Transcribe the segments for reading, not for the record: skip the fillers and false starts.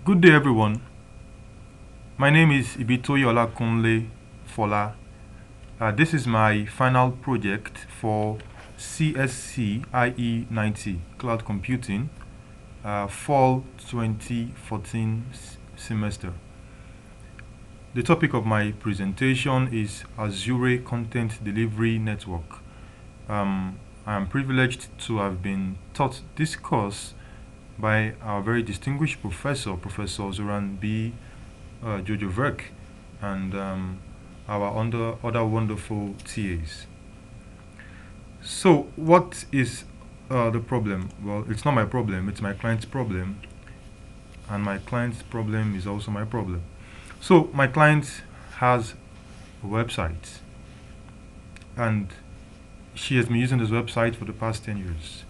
Good day, everyone. My name is IbitoyeOlakunleLongYoutube. This is my final project for CSC IE90 Cloud Computing Fall 2014 semester. The topic of my presentation is Azure Content Delivery Network. I am privileged to have been taught this course by our very distinguished professor, Professor Zoran B. Jojoverk, and our other wonderful TAs. So, what is the problem? Well, it's not my problem, it's my client's problem, and my client's problem is also my problem. So, my client has a website, and she has been using this website for the past 10 years.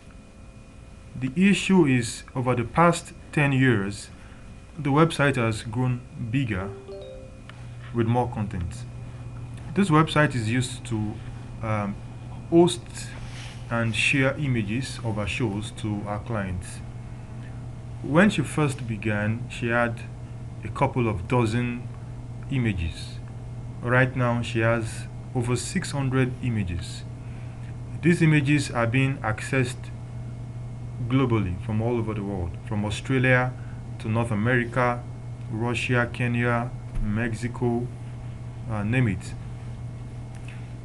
The issue is, over the past 10 years, the website has grown bigger with more content. This website is used to host and share images of our shows to our clients. When she first began, she had a couple of dozen images. Right now, she has over 600 images. These images are being accessed globally from all over the world, from Australia to North America, Russia, Kenya, Mexico, name it.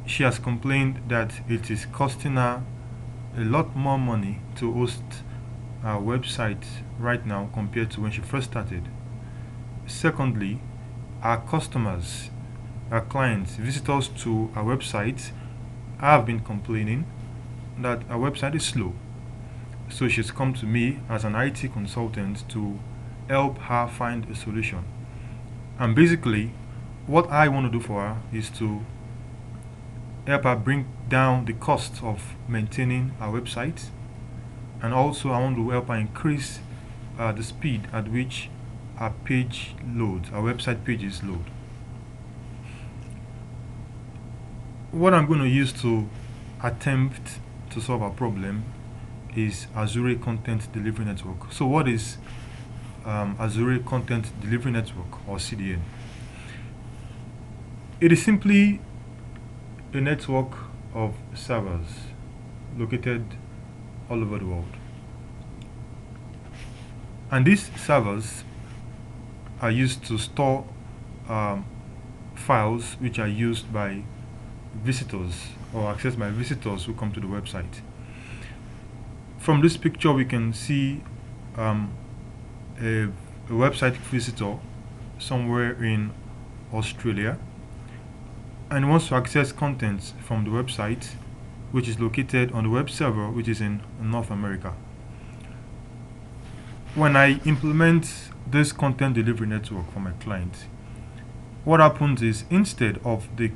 She has complained that it is costing her a lot more money to host our website right now compared to when she first started. Secondly, our customers, our clients, visitors to our website have been complaining that our website is slow. So she's come to me as an IT consultant to help her find a solution. And basically, what I want to do for her is to help her bring down the cost of maintaining our website, and also I want to help her increase the speed at which our page loads, our website pages load. What I'm going to use to attempt to solve our problem is Azure Content Delivery Network. So what is Azure Content Delivery Network, or CDN? It is simply a network of servers located all over the world. And these servers are used to store files which are used by visitors or accessed by visitors who come to the website. From this picture, we can see a website visitor somewhere in Australia and wants to access contents from the website, which is located on the web server, which is in North America. When I implement this content delivery network for my client, what happens is, instead of the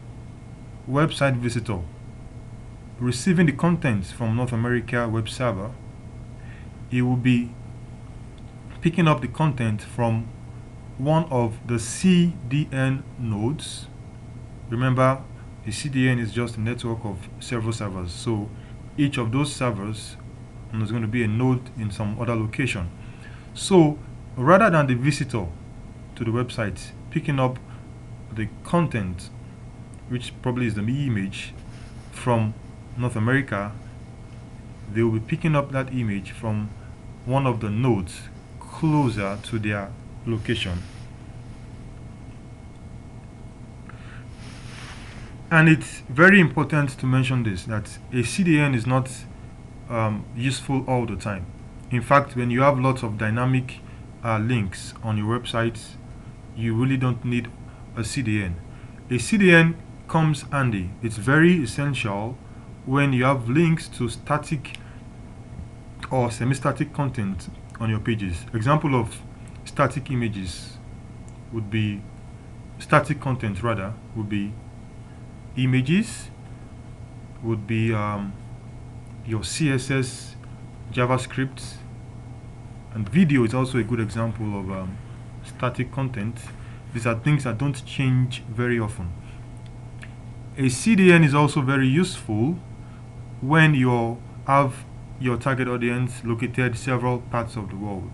website visitor receiving the contents from North America web server, he will be picking up the content from one of the CDN nodes. Remember, the CDN is just a network of several servers, so each of those servers is going to be a node in some other location. So rather than the visitor to the website picking up the content, which probably is the image from North America, they will be picking up that image from one of the nodes closer to their location. And it's very important to mention this, that a CDN is not useful all the time. In fact, when you have lots of dynamic links on your website, you really don't need a CDN. A CDN comes handy. It's very essential when you have links to static or semi-static content on your pages. Example of static images would be static content rather would be images, would be your CSS, JavaScript, and video is also a good example of static content. These are things that don't change very often. A CDN is also very useful when you have your target audience located several parts of the world.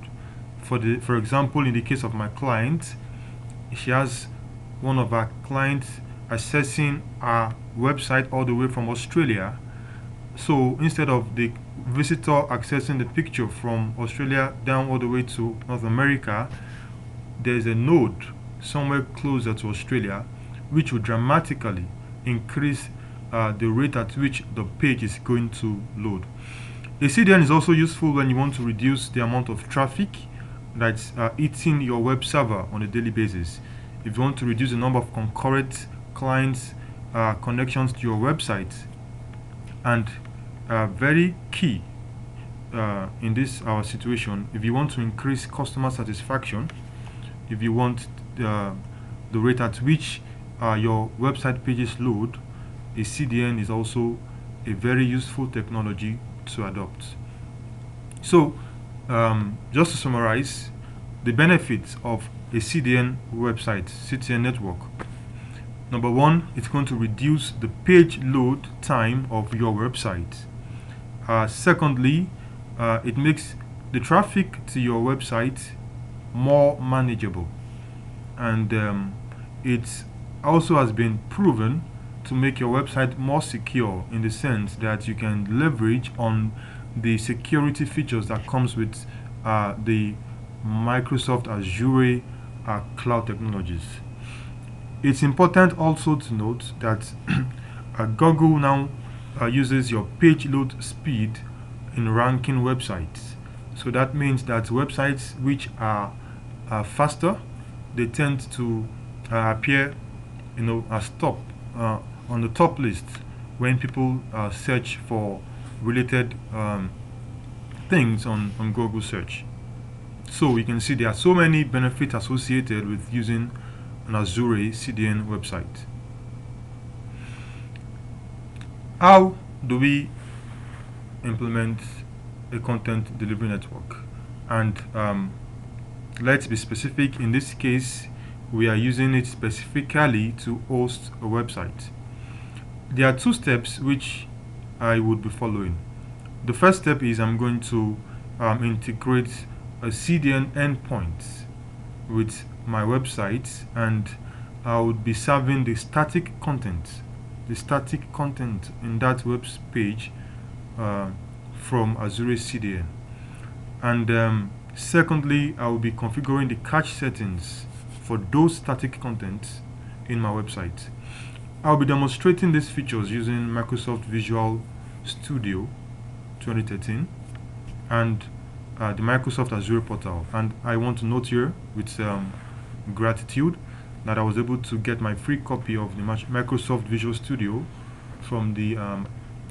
For example, in the case of my client, she has one of our clients accessing our website all the way from Australia. So instead of the visitor accessing the picture from Australia down all the way to North America, there's a node somewhere closer to Australia, which will dramatically increase the rate at which the page is going to load. A CDN is also useful when you want to reduce the amount of traffic that's eating your web server on a daily basis. If you want to reduce the number of concurrent clients connections to your website, and very key in this our situation, if you want to increase customer satisfaction, if you want the rate at which your website pages load, a CDN is also a very useful technology to adopt. So, just to summarize, the benefits of a CDN website, CDN network. Number one, it's going to reduce the page load time of your website. Secondly, it makes the traffic to your website more manageable, and it also has been proven to make your website more secure, in the sense that you can leverage on the security features that comes with the Microsoft Azure cloud technologies. It's important also to note that Google now uses your page load speed in ranking websites. So that means that websites which are faster, they tend to appear, as top on the top list when people search for related things on Google search. So you can see there are so many benefits associated with using an Azure CDN website. How do we implement a content delivery network? And let's be specific. In this case, we are using it specifically to host a website. There are two steps which I would be following. The first step is I'm going to integrate a CDN endpoint with my website, and I would be serving the static content in that web page from Azure CDN. And secondly, I will be configuring the cache settings for those static contents in my website. I'll be demonstrating these features using Microsoft Visual Studio 2013 and the Microsoft Azure portal. And I want to note here with gratitude that I was able to get my free copy of the Microsoft Visual Studio from the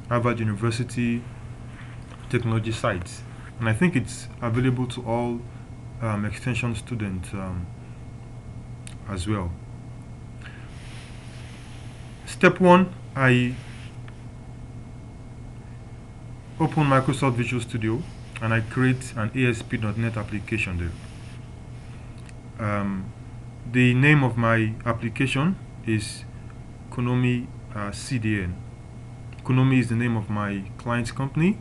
Harvard University technology site, and I think it's available to all extension students as well. Step one, I open Microsoft Visual Studio and I create an ASP.NET application there. The name of my application is Konami CDN. Konami is the name of my client's company,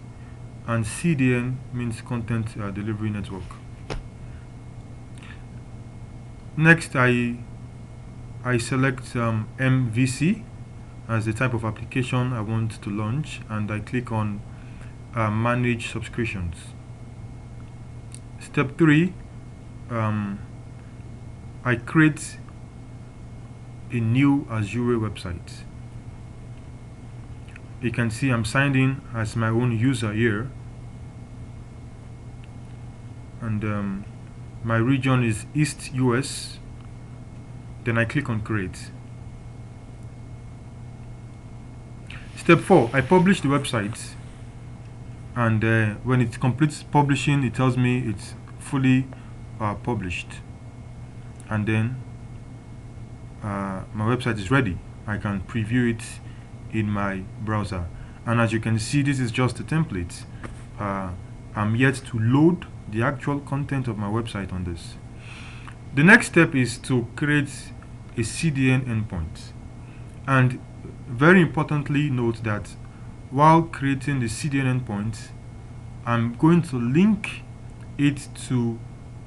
and CDN means Content Delivery Network. Next, I select MVC as the type of application I want to launch, and I click on Manage Subscriptions. Step 3, I create a new Azure website. You can see I'm signed in as my own user here, and my region is East US. Then I click on Create. Step 4, I publish the website, and when it completes publishing, it tells me it's fully published, and then my website is ready. I can preview it in my browser, and as you can see, this is just a template. I'm yet to load the actual content of my website on this. The next step is to create a CDN endpoint, and very importantly, note that while creating the CDN endpoint, I'm going to link it to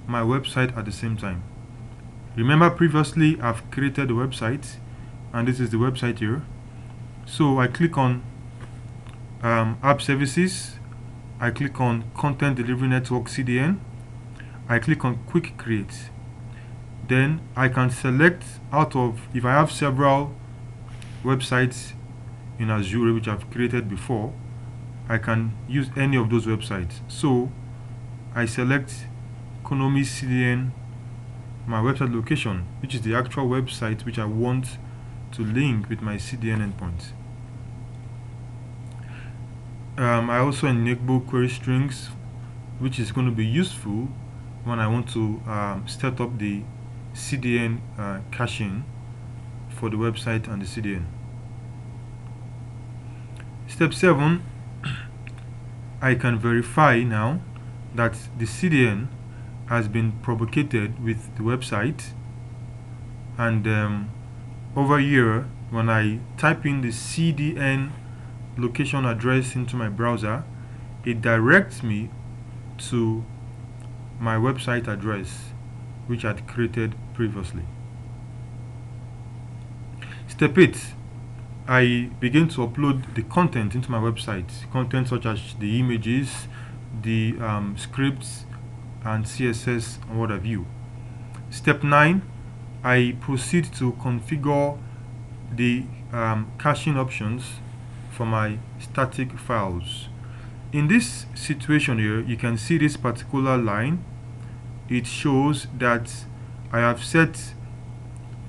my website at the same time. Remember, previously I've created the website, and this is the website here. So I click on App Services, I click on Content Delivery Network CDN, I click on Quick Create. Then I can select out of, if I have several websites in Azure which I've created before, I can use any of those websites. So I select Konami CDN, my website location, which is the actual website which I want to link with my CDN endpoint. I also enable query strings, which is going to be useful when I want to set up the CDN caching for the website and the CDN. Step 7, I can verify now that the CDN has been propagated with the website, and over here, when I type in the CDN location address into my browser, it directs me to my website address which I had created previously. Step 8, I begin to upload the content into my website, content such as the images, the scripts and CSS and what have you. Step 9, I proceed to configure the caching options for my static files. In this situation here, you can see this particular line. It shows that I have set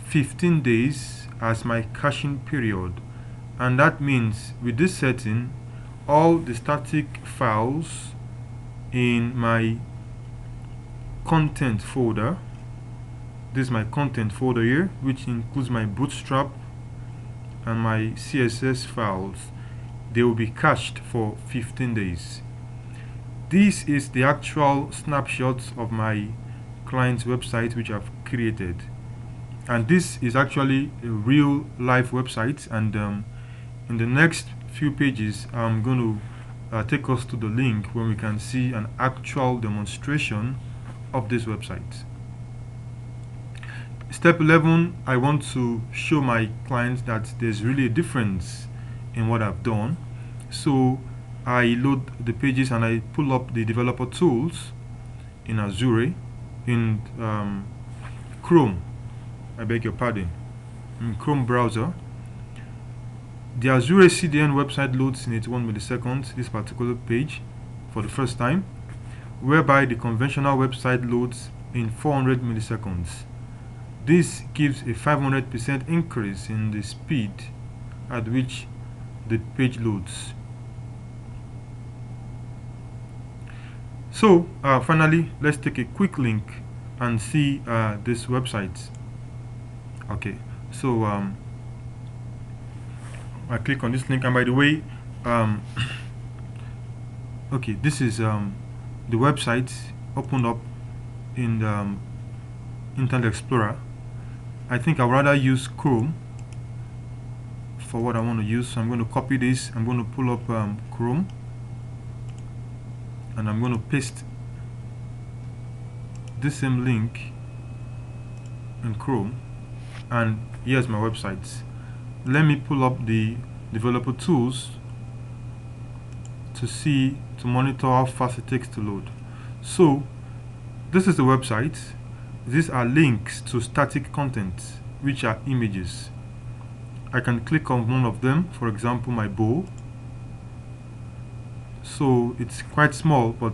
15 days as my caching period, and that means with this setting, all the static files in my content folder, this is my content folder here, which includes my bootstrap and my CSS files, they will be cached for 15 days. This is the actual snapshots of my client's website which I've created, and this is actually a real live website. And in the next few pages, I'm going to take us to the link where we can see an actual demonstration of this website. Step 11, I want to show my clients that there's really a difference in what I've done. So I load the pages and I pull up the developer tools in Azure, in Chrome, I beg your pardon, in Chrome browser. The Azure CDN website loads in 81 milliseconds, this particular page, for the first time, whereby the conventional website loads in 400 milliseconds. This gives a 500% increase in the speed at which the page loads. So finally, let's take a quick link and see this website. Okay, so I click on this link, and by the way, okay, this is the website opened up in the Internet Explorer. I think I'd rather use Chrome for what I want to use, so I'm going to copy this. I'm going to pull up Chrome, and I'm going to paste this same link in Chrome, and here's my website. Let me pull up the developer tools to monitor how fast it takes to load. So this is the website. These are links to static content, which are images. I can click on one of them, for example my bowl. So it's quite small, but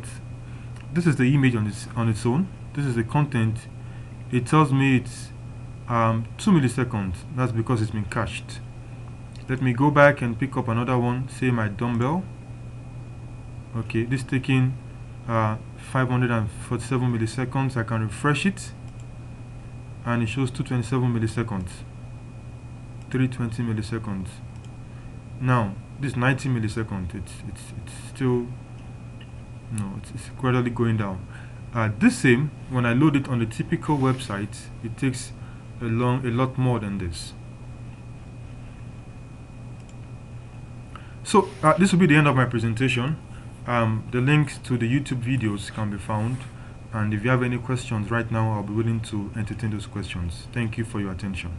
this is the image on its own. This is the content. It tells me it's 2 milliseconds. That's because it's been cached. Let me go back and pick up another one, say my dumbbell. Okay, this is taking 547 milliseconds. I can refresh it, and it shows 227 milliseconds, 320 milliseconds. Now this 90 milliseconds. It's still, no, it's gradually going down. This same, when I load it on the typical website, it takes a lot more than this. So this will be the end of my presentation. The links to the YouTube videos can be found, And if you have any questions right now, I'll be willing to entertain those questions. Thank you for your attention.